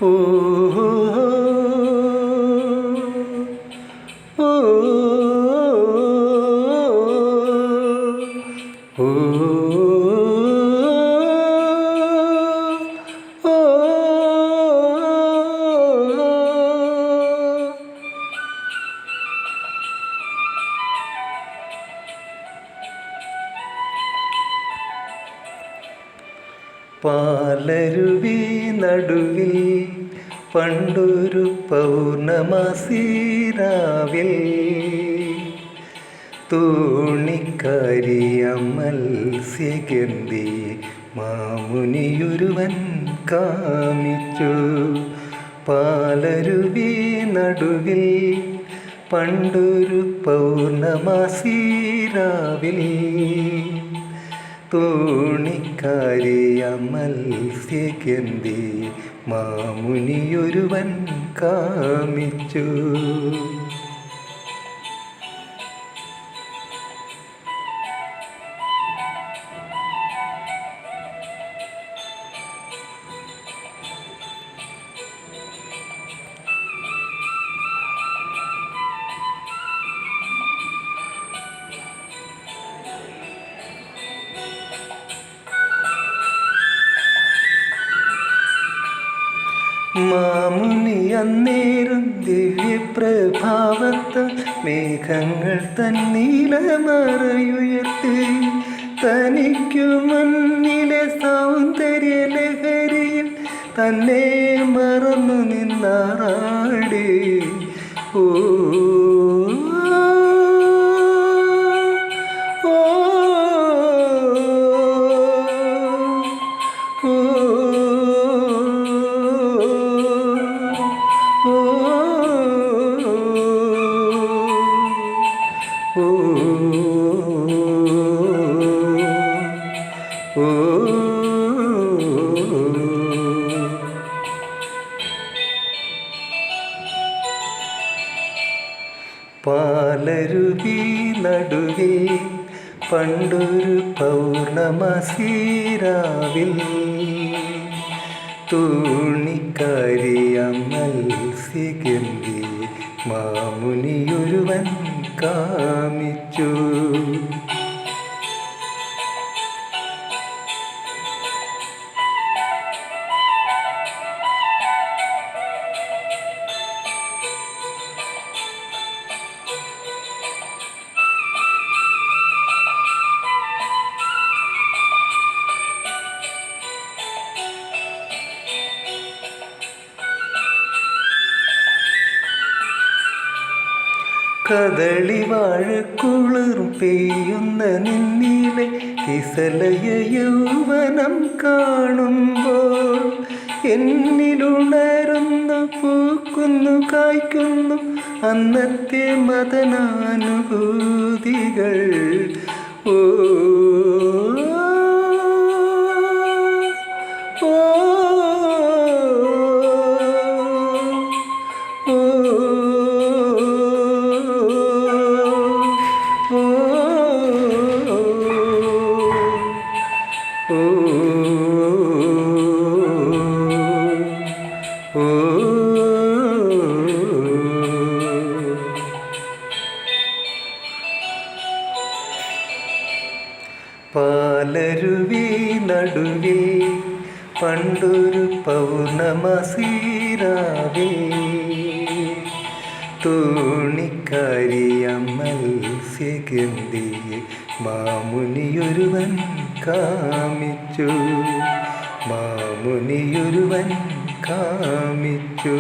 ഓ ഓ ഓ പാലരുവി നടുവിൽ പണ്ടൊരു പൗർണമാസീരാവിൽ തോണിക്കാരിയ മത്സ്യഗന്ധി മാമുനിയൊരുവൻ കാമിച്ചു. പാലരുവി നടുവിൽ പണ്ടൊരു പൗർണമാസീരാവിൽ തോണിക്കാരിയ മത്സ്യഗന്ധി മാമുനിയൊരുവൻ കാമിച്ചു. മാമുനി അന്നേരം ദിവ്യപ്രഭാവത്ത മേഘങ്ങൾ തന്നീലമറയുയർത്തി തനിക്കു മുന്നിലെ സൗന്ദര്യലഹരിയിൽ തന്നെ മറന്നു നിന്നാറാടി. ഓ പാലരുവി നടുവിൽ പണ്ടൊരു പൗർണമാസീരാവിൽ തോണിക്കാരിയ മത്സ്യഗന്ധി മാമുനിയൊരുവൻ കാമിച്ചു. കദളിവാഴക്കുളിർ പെയ്യുന്ന നിന്നിലെ കിസലയ യൗവനം കാണുമ്പോൾ എന്നിലുണരുന്നു പൂക്കുന്നു കായ്ക്കുന്നു അന്നത്തെ മദനാനുഭൂതികൾ. ഓ പാലരുവി നടുവിൽ പണ്ടൊരു പൗർണമാസീരാവിൽ തോണിക്കാരിയ മത്സ്യഗന്ധി മാമുനിയൊരുവൻ കാമിച്ചു. മാമുനിയൊരുവൻ കാമിച്ചു.